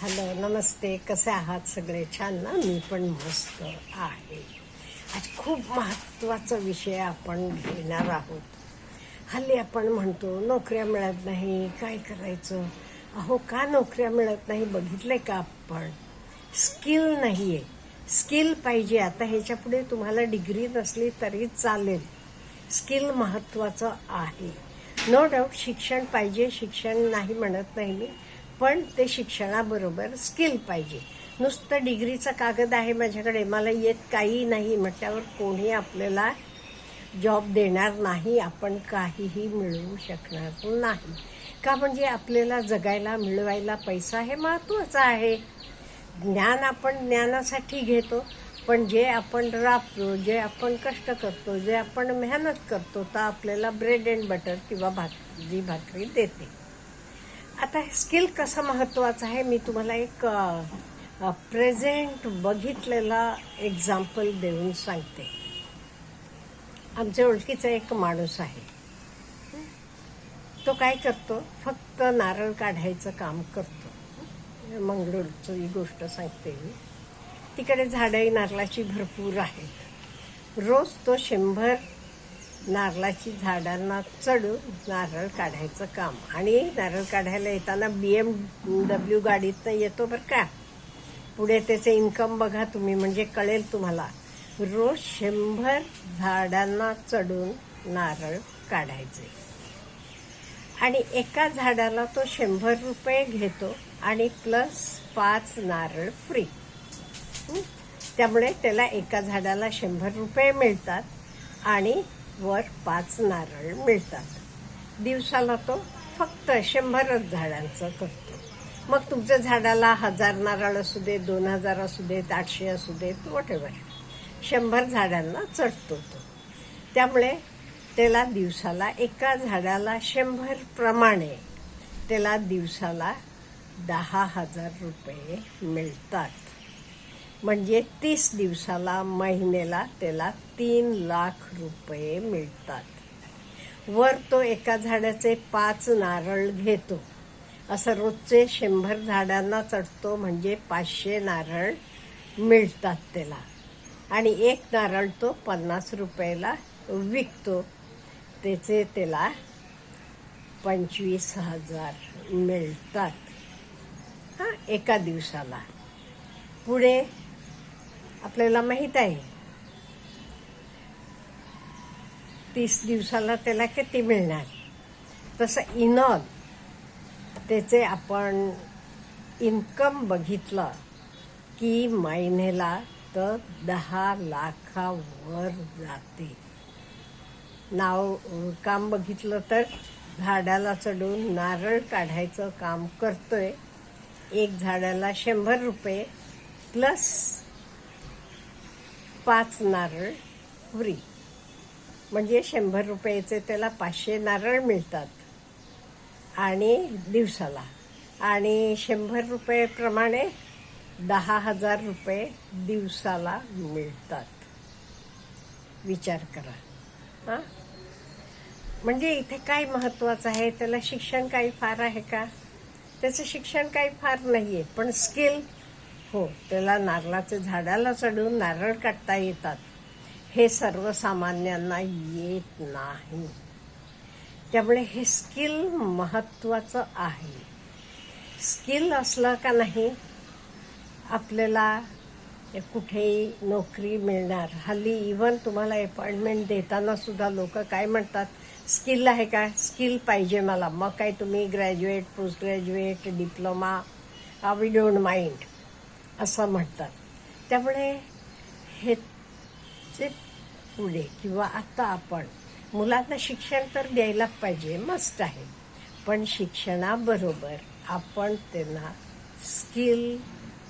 Hello, नमस्ते. कसे आहात सगळे? छान ना? मी पण मस्त आहे. आज खूप महत्त्वाचा विषय आपण घेणार आहोत. हल्ली आपण म्हणतो नोकऱ्या मिळत नाही, काय करायचं? अहो, का नोकऱ्या मिळत नाही बघितले का आपण? स्किल नाही आहे. स्किल पाहिजे. आता ह्याच्या पुढे तुम्हाला डिग्री नसली तरी चालेल. स्किल महत्त्वाचं आहे. नो डाऊट शिक्षण पाहिजे, शिक्षण नाही म्हणत नाही मी, पण ते शिक्षणाबरोबर स्किल पाहिजे. नुसतं डिग्रीचा कागद आहे माझ्याकडे, मला येत काही नाही म्हटल्यावर कोणी आपल्याला जॉब देणार नाही, आपण काहीही मिळवू शकणार नाही. का? म्हणजे आपल्याला जगायला, मिळवायला पैसा हे महत्त्वाचा आहे. ज्ञान आपण ज्ञानासाठी घेतो, पण जे आपण राबतो, जे आपण कष्ट करतो, जे आपण मेहनत करतो, तर आपल्याला ब्रेड अँड बटर किंवा भाजी भाकरी देते. आता स्किल कसं महत्त्वाचं आहे मी तुम्हाला एक प्रेझेंट बघितलेला एक्झाम्पल देऊन सांगते. आमच्या ओळखीचा एक माणूस आहे. तो काय करतो? फक्त नारळ काढायचं काम करतो. मंगळूरची ही गोष्ट सांगते मी. तिकडे झाडं नारळाची भरपूर आहेत. रोज तो 100 नारळाची झाडांना चढून नारळ काढायचं काम. आणि नारळ काढायला येताना BMW गाडीतनं येतो बरं का. पुढे त्याचे इन्कम बघा तुम्ही, म्हणजे कळेल तुम्हाला. रोज 100 झाडांना चढून नारळ काढायचे आणि एका झाडाला तो 100 रुपये घेतो आणि प्लस 5 नारळ फ्री. त्यामुळे त्याला एका झाडाला 100 रुपये मिळतात आणि वर 5 नारळ मिळतात. दिवसाला तो फक्त 100च झाडांचं करतो. मग तुमच्या झाडाला 1000 नारळ असू दे, 2000 असू देत, 800 असू देत, व्हॉटएव्हर, 100 झाडांना चढतो तो. त्यामुळे त्याला दिवसाला एका झाडाला 100 प्रमाणे त्याला दिवसाला 10,000 रुपये मिळतात. म्हणजे 30 दिवसाला, महिन्याला त्याला 3 लाख रुपये मिळतात. वर तो एका झाडाचे 5 नारळ घेतो. असं रोजचे 100 झाडांना चढतो म्हणजे 500 नारळ मिळतात त्याला. आणि एक नारळ तो 50 रुपयाला विकतो. त्याचे त्याला 25,000 मिळतात एका दिवसाला. पुढे आपल्याला माहीत आहे 30 दिवसाला त्याला किती मिळणार. तसं इनऑल त्याचे आपण इन्कम बघितलं की महिन्याला तर 10 लाखावर जाते. काम बघितलं तर झाडाला चढून नारळ काढायचं काम करतोय. एक झाडाला 100 रुपये प्लस 5 नारळ फ्री, म्हणजे 100 रुपयाचे त्याला 500 नारळ मिळतात आणि दिवसाला. आणि 100 रुपयेप्रमाणे 10,000 रुपये दिवसाला मिळतात. विचार करा. म्हणजे इथे काय महत्त्वाचं आहे? त्याला शिक्षण काही फार आहे का? त्याचं शिक्षण काही फार नाही आहे, पण स्किल हो, त्याला नारळाच्या झाडाला चढून नारळ काढता येतात. हे सर्वसामान्यांना येत नाही. त्यामुळे हे स्किल महत्त्वाचं आहे. स्किल असलं का नाही आपल्याला कुठेही नोकरी मिळणार. हल्ली इव्हन तुम्हाला अपॉइंटमेंट देताना सुद्धा लोक काय म्हणतात? स्किल आहे का? स्किल पाहिजे मला. मग काय तुम्ही graduate, post graduate, diploma, we don't mind असं म्हणतात. त्यामुळे हे जे पुढे किंवा आता आपण मुलांना शिक्षण तर द्यायला पाहिजे, मस्त आहे, पण शिक्षणाबरोबर आपण त्यांना स्किल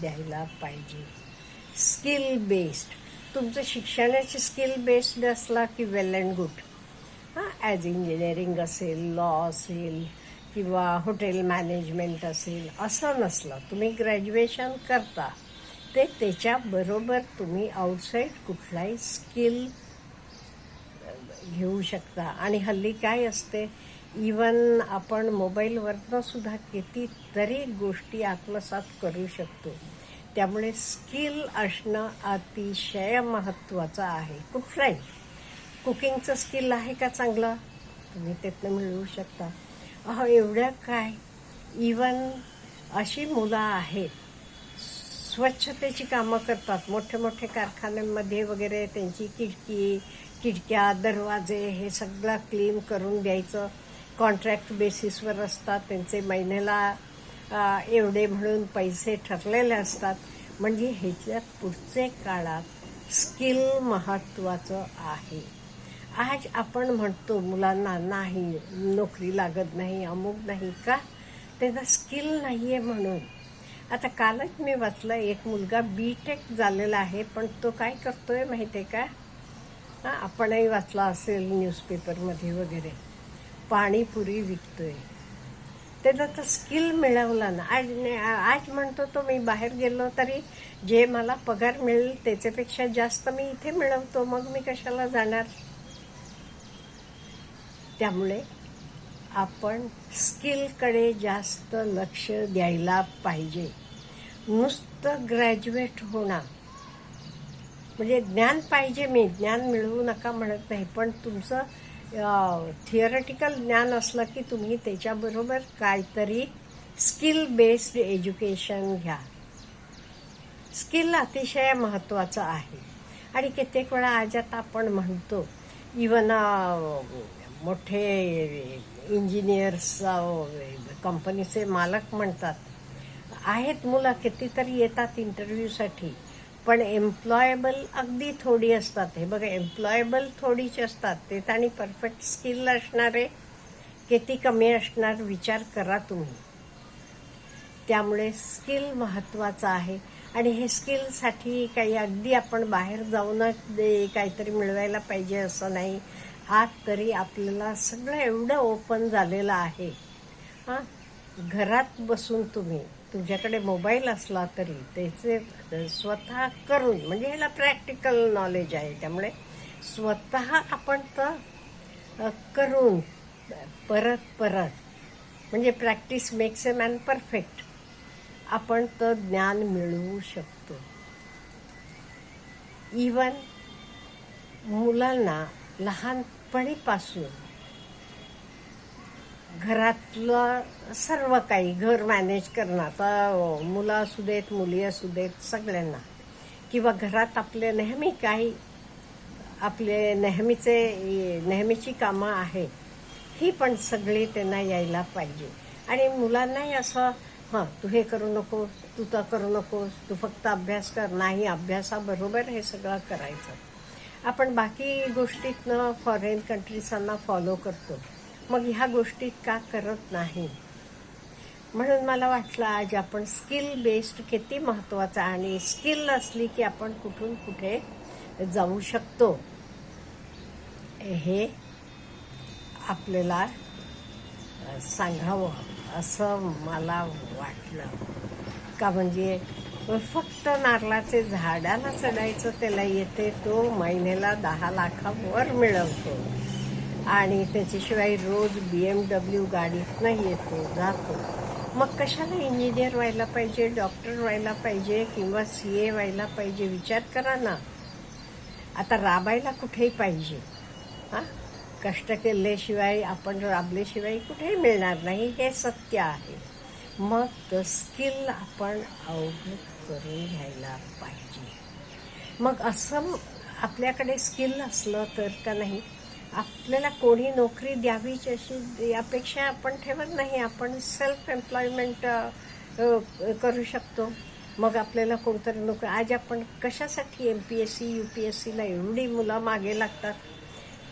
द्यायला पाहिजे. Skill based. तुमचं शिक्षणाची स्किल बेस्ड असला की वेल अँड गुड. ॲज इंजिनिअरिंग असेल, लॉ असेल किंवा हॉटेल मॅनेजमेंट असेल, असं नसलं, तुम्ही ग्रॅज्युएशन करता ते त्याच्याबरोबर तुम्ही आउटसाईड कुठलाही स्किल घेऊ शकता. आणि हल्ली काय असते, इवन आपण मोबाईलवरनं सुद्धा कितीतरी गोष्टी आत्मसात करू शकतो. त्यामुळे स्किल असणं अतिशय महत्त्वाचं आहे. कुठलंही कुकिंगचं स्किल आहे का चांगलं, तुम्ही त्यातनं मिळवू शकता. एवढं काय, इवन अशी मुलं आहेत स्वच्छतेची कामं करतात मोठे मोठे कारखान्यांमध्ये वगैरे. त्यांची खिडक्या दरवाजे हे सगळं क्लीन करून द्यायचं. कॉन्ट्रॅक्ट बेसिसवर असतात. त्यांचे महिन्याला एवढे म्हणून पैसे ठरलेले असतात. म्हणजे ह्याच्यात पुढचे काळात स्किल महत्त्वाचं आहे. आज आपण म्हणतो मुलांना नाही, नोकरी लागत नाही, अमुक नाही, का त्यांना स्किल नाही आहे म्हणून. आता कालच मी वाचलं, एक मुलगा BTech झालेला आहे, पण तो काय करतोय माहिती आहे का, आपणही वाचला असेल न्यूजपेपरमध्ये वगैरे, पाणीपुरी विकतोय. त्याला तर स्किल मिळवला ना. आज म्हणतो तो, मी बाहेर गेलो तरी जे मला पगार मिळेल त्याच्यापेक्षा जास्त मी इथे मिळवतो, मग मी कशाला जाणार. त्यामुळे आपण स्किलकडे जास्त लक्ष द्यायला पाहिजे. नुसतं ग्रॅज्युएट होणं म्हणजे ज्ञान पाहिजे, मी ज्ञान मिळवू नका म्हणत नाही, पण तुमचं थिअरेटिकल ज्ञान असलं की तुम्ही त्याच्याबरोबर काहीतरी स्किल बेस्ड एज्युकेशन घ्या. स्किल अतिशय महत्त्वाचं आहे. आणि कित्येक वेळा आज आता आपण म्हणतो, इवन मोठे इंजिनियर्स कंपनीचे मालक म्हणतात, आहेत मुलं कितीतरी येतात इंटरव्ह्यूसाठी, पण एम्प्लॉयबल अगदी थोडी असतात. हे बघा, एम्प्लॉयबल थोडीच असतात ते, आणि परफेक्ट स्किल असणारे किती कमी असणार विचार करा तुम्ही. त्यामुळे स्किल महत्त्वाचं आहे. आणि हे स्किलसाठी काही अगदी आपण बाहेर जाऊनच काहीतरी मिळवायला पाहिजे असं नाही. आज तरी आपल्याला सगळं एवढं ओपन झालेलं आहे. घरात बसून तुम्ही, तुमच्याकडे मोबाईल असला तरी त्याचे स्वतः करून, म्हणजे ह्याला प्रॅक्टिकल नॉलेज आहे, त्यामुळे स्वतः आपण तर करून परत म्हणजे practice makes a man perfect, आपण तर ज्ञान मिळवू शकतो. इवन मुलांना लहानपणीपासून घरातलं सर्व काही, घर मॅनेज करणं, आता मुलं असू देत, मुली असू देत, सगळ्यांना, किंवा घरात आपले नेहमी काही आपले नेहमीची कामं आहेत, ही पण सगळी त्यांना यायला पाहिजे. आणि मुलांनाही असं, तू हे करू नको, तू तर करू नकोस, तू फक्त अभ्यास कर, नाही, अभ्यासाबरोबर हे सगळं करायचं. आपण बाकी गोष्टीतनं फॉरेन कंट्रीजांना फॉलो करतो, मग ह्या गोष्टीत का करत नाही. म्हणून मला वाटलं आज आपण स्किल बेस्ड किती महत्त्वाचं, आणि स्किल असली की आपण कुठून कुठे जाऊ शकतो हे आपल्याला सांगावं असं मला वाटलं. का म्हणजे फक्त नारळाचे झाडाला चढायचं त्याला येते, तो महिन्याला 10 लाखावर मिळवतो, आणि त्याच्याशिवाय रोज BMW गाडीतनं येतो जातो. मग कशाला इंजिनियर व्हायला पाहिजे, डॉक्टर व्हायला पाहिजे, किंवा CA व्हायला पाहिजे, विचार करा ना. आता राबायला कुठेही पाहिजे, कष्ट केल्याशिवाय, आपण राबल्याशिवाय कुठेही मिळणार नाही, हे सत्य आहे. मग स्किल आपण अवगत करून घ्यायला पाहिजे. मग असं आपल्याकडे स्किल असलं तर का नाही, आपल्याला कोणी नोकरी द्यावीच अशी अपेक्षा आपण ठेवत नाही. आपण सेल्फ एम्प्लॉयमेंट करू शकतो. मग आपल्याला कोणतरी नोकरी, आज आपण कशासाठी MPSC UPSCला एवढी मुलं मागे लागतात,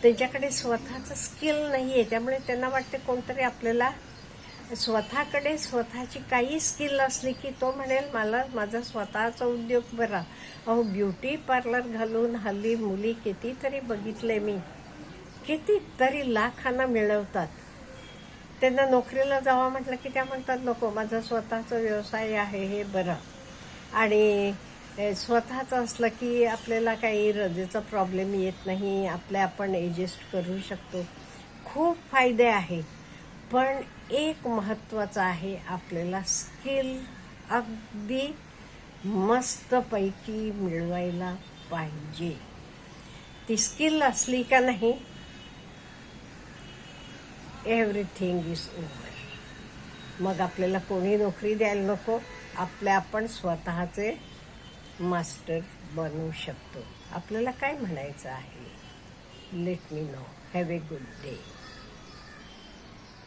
त्यांच्याकडे स्वतःचं स्किल नाही आहे. त्यामुळे त्यांना वाटते कोणतरी आपल्याला, स्वतःकडे स्वतःची काही स्किल असली की तो म्हणेल मला माझा स्वतःचा उद्योग बरा. ब्युटी पार्लर घालून हल्ली मुली कितीतरी बघितले मी, कितीतरी लाखांना मिळवतात. त्यांना नोकरीला जावं म्हटलं की त्या म्हणतात नको, माझा स्वतःचा व्यवसाय आहे हे बरं. आणि स्वतःचं असलं की आपल्याला काही रजेचा प्रॉब्लेम येत नाही, आपण ॲडजस्ट करू शकतो. खूप फायदे आहेत. पण एक महत्त्वाचं आहे, आपल्याला स्किल अगदी मस्तपैकी मिळवायला पाहिजे. ती स्किल असली का नाही, एव्हरीथिंग इज ओव्हर. मग आपल्याला कोणी नोकरी द्यायला नको, आपण स्वतःचे मास्टर बनवू शकतो. आपल्याला काय म्हणायचं आहे? Let me know. Have a good day.